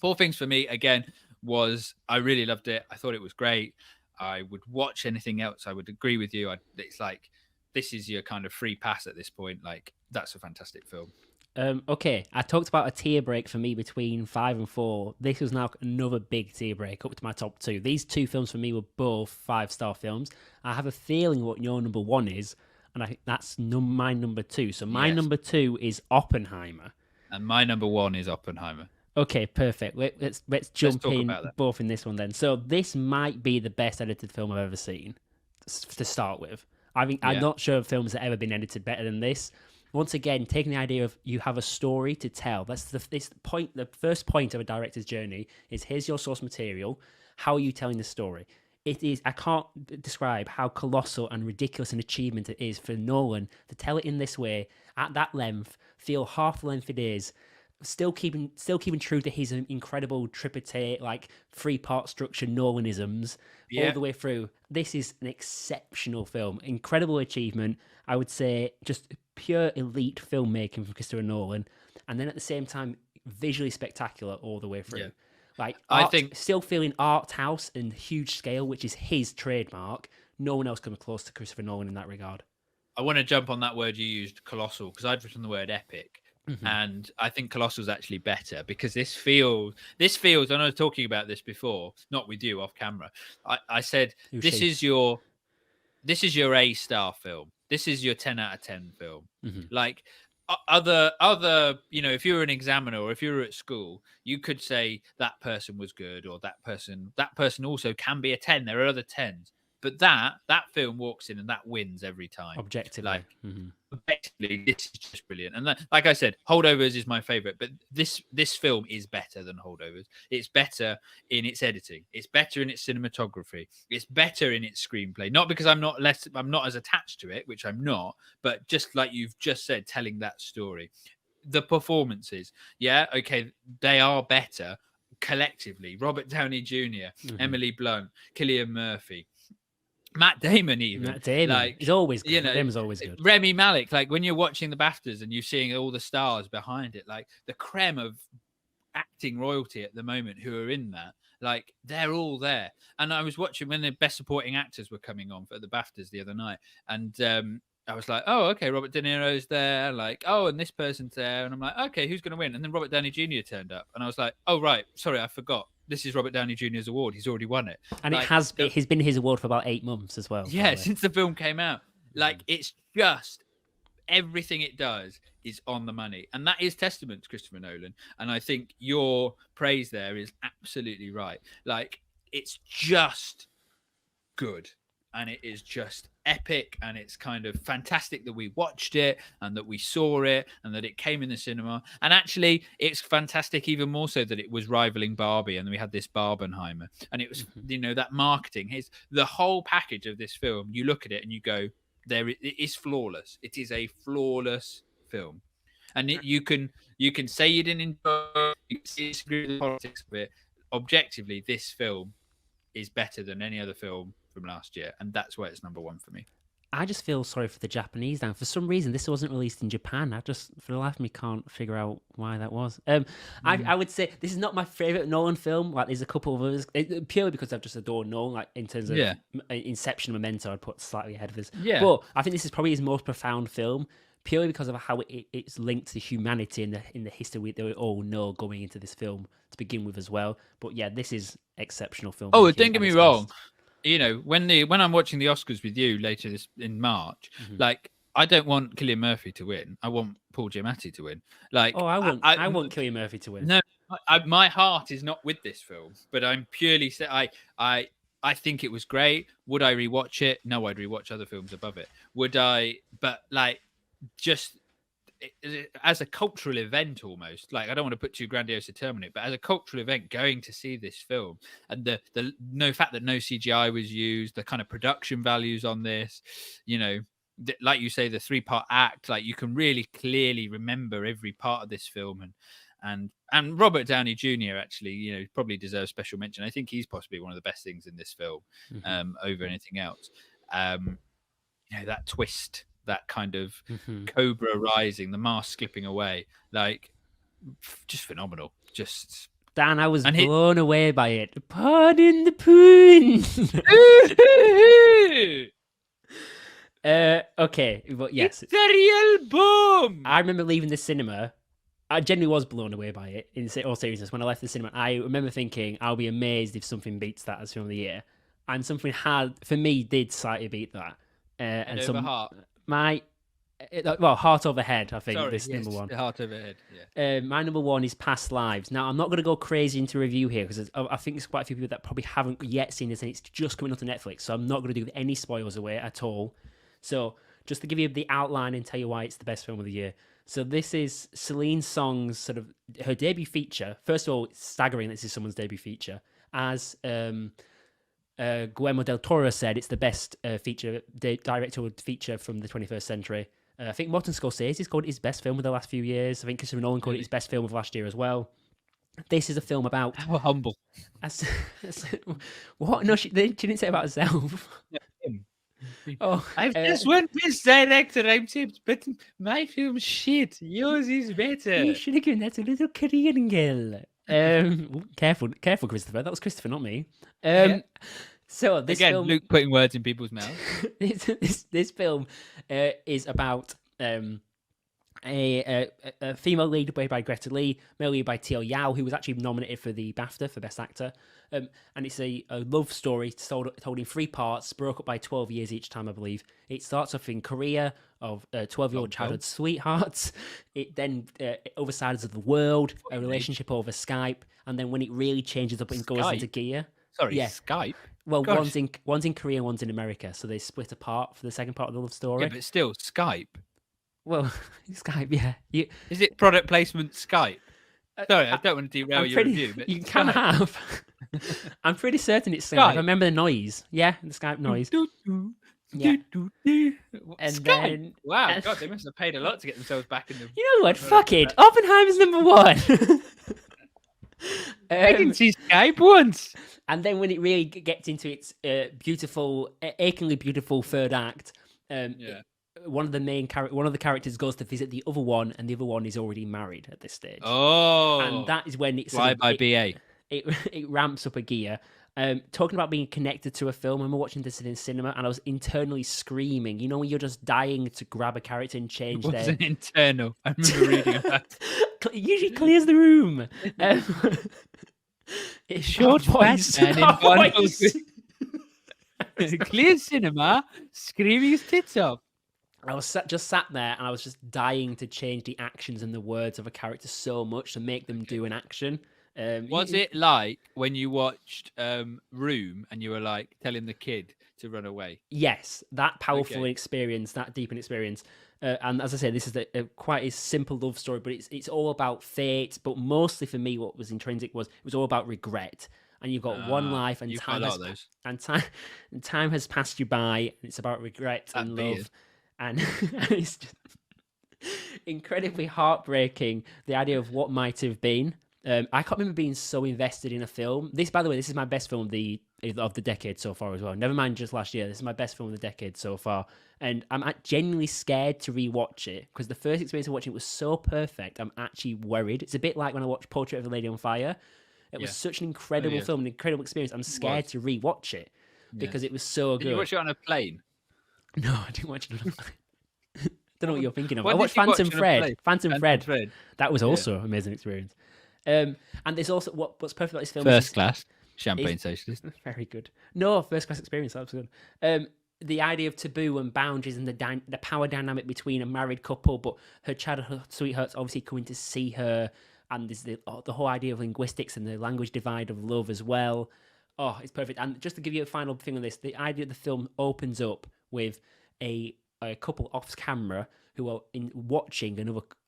4 things for me again was, I really loved it. I thought it was great. I would watch anything else. I would agree with you. It's like, this is your kind of free pass at this point. Like, that's a fantastic film. Okay, I talked about a tier break for me between 5 and 4. This was now another big tier break up to my top 2. These 2 films for me were both 5-star films. I have a feeling what your number 1 is, and I think that's my number 2. So my number 2 is Oppenheimer. And my number 1 is Oppenheimer. Okay, perfect. Let's jump in both in this one then. So this might be the best edited film I've ever seen, to start with. I'm not sure if films have ever been edited better than this. Once again, taking the idea of you have a story to tell. That's the point. The first point of a director's journey is, here's your source material. How are you telling the story? It is. I can't describe how colossal and ridiculous an achievement it is for Nolan to tell it in this way, at that length, feel half the length it is, still keeping true to his incredible tripartite, like 3-part structure Nolanisms all the way through. This is an exceptional film, incredible achievement. I would say just pure elite filmmaking from Christopher Nolan, and then at the same time visually spectacular all the way through. Yeah. Like, I think still feeling art house and huge scale, which is his trademark. No one else comes close to Christopher Nolan in that regard. I want to jump on that word you used, colossal, because I've written the word epic. And I think Colossal is actually better, because this feels, and I was talking about this before, not with you, off camera. I said, this is your A-star film. This is your 10 out of 10 film. Like, other, if you were an examiner, or if you were at school, you could say that person was good, or that person also can be a 10. There are other 10s. But that film walks in and that wins every time. Objectively. Like, objectively, this is just brilliant. And like I said, Holdovers is my favorite, but this film is better than Holdovers. It's better in its editing. It's better in its cinematography. It's better in its screenplay. Not because I'm not as attached to it, which I'm not, but just like you've just said, telling that story. The performances, they are better collectively. Robert Downey Jr., Emily Blunt, Cillian Murphy, Matt Damon, even. Matt Damon. Like, he's always good. Matt Damon's always good. Remy Malek, like, when you're watching the BAFTAs and you're seeing all the stars behind it, like the creme of acting royalty at the moment who are in that, like, they're all there. And I was watching when the best supporting actors were coming on for the BAFTAs the other night, and I was like, oh, okay, Robert De Niro's there, like, oh, and this person's there, and I'm like, okay, who's going to win? And then Robert Downey Jr. turned up, and I was like, oh, right, sorry, I forgot. This is Robert Downey Jr.'s award. He's already won it. And like, it has been his award for about 8 months as well. Yeah, since the film came out. Like, it's just, everything it does is on the money. And that is testament to Christopher Nolan. And I think your praise there is absolutely right. Like, it's just good. And it is just epic, and it's kind of fantastic that we watched it and that we saw it and that it came in the cinema. And actually, it's fantastic even more so that it was rivaling Barbie, and we had this Barbenheimer, and it was, that marketing. The whole package of this film, you look at it and you go, it is flawless. It is a flawless film. And you can say you didn't enjoy it, you can disagree with the politics of it. Objectively, this film is better than any other film from last year, and that's why it's number 1 for me. I just feel sorry for the Japanese now. For some reason, this wasn't released in Japan. I just, for the life of me, can't figure out why that was. I would say this is not my favorite Nolan film. Like, there's a couple of others, purely because I've just adored Nolan. Like, in terms of Inception and Memento, I'd put slightly ahead of this. Yeah. But I think this is probably his most profound film, purely because of how it's linked to humanity in the history that we all know going into this film to begin with as well. But yeah, this is exceptional film. Oh, don't get me wrong. you know, when I'm watching the Oscars with you later this in March, like I don't want Cillian Murphy to win. I want Paul Giamatti to win. Like Oh, I want Cillian Murphy to win. no, my heart is not with this film, but I'm purely I think it was great. Would I rewatch it? No, I'd rewatch other films above it. Would I? But like, just as a cultural event, almost like I don't want to put too grandiose a term on it, but as a cultural event, going to see this film and the no fact that no CGI was used, the kind of production values on this, you know. Like you say, the 3-part act, like you can really clearly remember every part of this film, and Robert Downey Jr. actually, you know, probably deserves special mention. I think he's possibly one of the best things in this film, over anything else. You know, that twist, that kind of Cobra rising, the mask slipping away, like just phenomenal. Just Dan, I was blown away by it. Pardon the pun. Okay, but yes, it's a real boom. I remember leaving the cinema. I genuinely was blown away by it. In all seriousness, when I left the cinema, I remember thinking I'll be amazed if something beats that as film of the year, and something had for me did slightly beat that. And over some heart. Heart Over Head. I think this yes, number one. Heart Over Head. Yeah. My number one is Past Lives. Now I'm not going to go crazy into review here because I think there's quite a few people that probably haven't yet seen this, and it's just coming up to Netflix. So I'm not going to do any spoilers away at all. So just to give you the outline and tell you why it's the best film of the year. So this is Celine Song's sort of her debut feature. First of all, it's staggering this is someone's debut feature. As Guillermo del Toro said, it's the best directorial feature from the 21st century. I think Martin Scorsese called it his best film of the last few years. I think Christopher Nolan called it his best film of last year as well. This is a film about... How humble. What? No, she didn't say about herself. Oh, I've just one best director, I'm saying, but my film's shit. Yours is better. You should have given that to a little Korean girl. Careful, Christopher. That was Christopher, not me. So this again, film... Luke putting words in people's mouths. this film is about a female lead played by Greta Lee, male lead by Teo Yao, who was actually nominated for the BAFTA for Best Actor. And it's a love story told in 3 parts, broke up by 12 years each time, I believe. It starts off in Korea of 12-year-old childhood sweethearts. It then other sides of the world, a relationship over Skype, and then when it really changes up and goes into gear. Sorry, yeah. Skype? Well, one's in Korea, one's in America, so they split apart for the second part of the love story. Yeah, but still, Skype. Well, Skype, yeah. Is it product placement Skype? Sorry, I don't want to derail your review, but you can have. I'm pretty certain it's Skype. I remember the noise. Yeah, the Skype noise. Yeah. And Skype. Then, wow, God, they must have paid a lot to get themselves back in the... You know what? Fuck it. Oppenheimer's number 1. I didn't see Skype once. And then when it really gets into its beautiful, achingly beautiful third act, one of the characters goes to visit the other one, and the other one is already married at this stage. Oh, and that is when it's BA. It ramps up a gear. Talking about being connected to a film, I remember watching this in cinema, and I was internally screaming. You know when you're just dying to grab a character and change their... It wasn't internal. I remember reading that. It usually clears the room. It's short voice. Clear cinema, screaming his tits off. I was just sat there, and I was just dying to change the actions and the words of a character so much to make them do an action. Was it like when you watched Room and you were like telling the kid to run away? Yes, that powerful experience, that deep experience. And as I say, this is quite a simple love story, but it's all about fate. But mostly for me, what was intrinsic was it was all about regret. And you've got one life, and time has passed you by. And it's about regret and love, and it's just incredibly heartbreaking. The idea of what might have been. I can't remember being so invested in a film. This, by the way, this is my best film of the decade so far as well. Never mind just last year. This is my best film of the decade so far. And I'm genuinely scared to rewatch it because the first experience of watching it was so perfect. I'm actually worried. It's a bit like when I watched Portrait of a Lady on Fire. It was such an incredible film, an incredible experience. I'm scared to rewatch it because it was so good. Did you watch it on a plane? No, I didn't watch it on a plane. Don't know what you're thinking of. I watched Phantom Thread. Phantom Thread. That was also an amazing experience. And there's also what's perfect about this film. First class. Champagne Socialist. Very good. No, first class experience. That was good. The idea of taboo and boundaries and the power dynamic between a married couple, but her childhood sweetheart's obviously coming to see her, and there's the whole idea of linguistics and the language divide of love as well. Oh, it's perfect. And just to give you a final thing on this, the idea of the film opens up with a couple off camera who are watching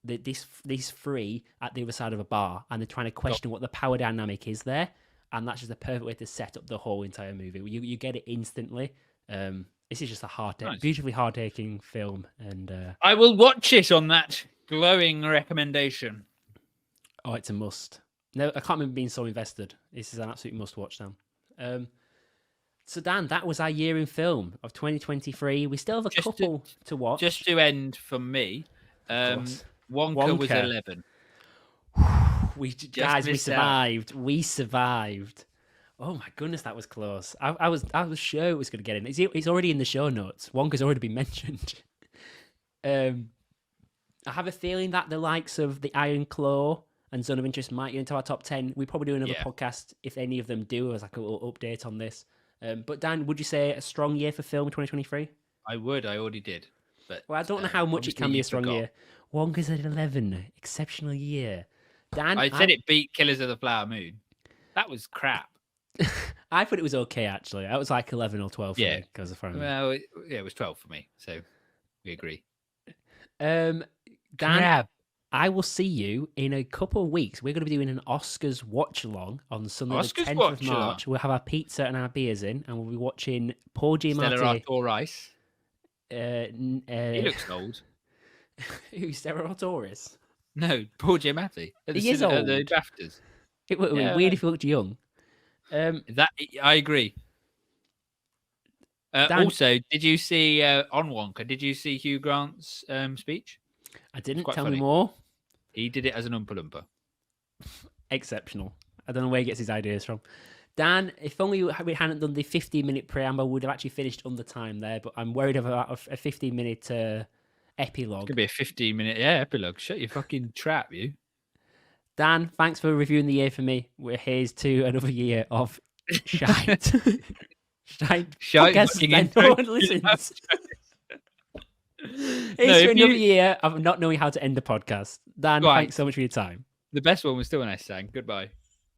these three at the other side of a bar, and they're trying to question what the power dynamic is there. And that's just a perfect way to set up the whole entire movie. You get it instantly. This is just a beautifully hard-taking film, and I will watch it on that glowing recommendation. Oh, it's a must. No, I can't remember being so invested. This is an absolute must-watch now. So Dan, that was our year in film of 2023. We still have a couple to watch. Just to end for me, Wonka was 11. We survived. Out. We survived. Oh my goodness, that was close. I was sure it was going to get in. It's already in the show notes. Wonka's already been mentioned. I have a feeling that the likes of The Iron Claw and Zone of Interest might get into our top 10. We probably do another podcast if any of them do, as like a little update on this. But Dan, would you say a strong year for film in 2023? I would. I already did. But I don't know how much it can be a strong year. Wonka's at 11. Exceptional year. Dan, I said it beat Killers of the Flower Moon. That was crap. I thought it was okay, actually. I was like 11 or 12 for me. Well, it was 12 for me, so we agree. Dan, crap. I will see you in a couple of weeks. We're going to be doing an Oscars watch-along on Sunday the 10th of March. We'll have our pizza and our beers in, and we'll be watching Paul Giamatti. Stella Artois. He looks old. Who's Stella Artois? No, Paul Giamatti. He is old. The BAFTAs. It would be weird if he looked young. That I agree. Also, did you see on Wonka? Did you see Hugh Grant's speech? I didn't. Tell me more. He did it as an Oompa Loompa. Exceptional. I don't know where he gets his ideas from. Dan, if only we hadn't done the 15-minute preamble, we'd have actually finished under time there. But I'm worried about a 15-minute epilogue. It's gonna be a 15-minute epilogue. Shut your fucking trap, you. Dan, thanks for reviewing the year for me. Here's to another year of shite. Shite. Podcast, no one listens. Here's to another year of not knowing how to end a podcast. Dan, thanks so much for your time. The best one was still when I sang. Goodbye.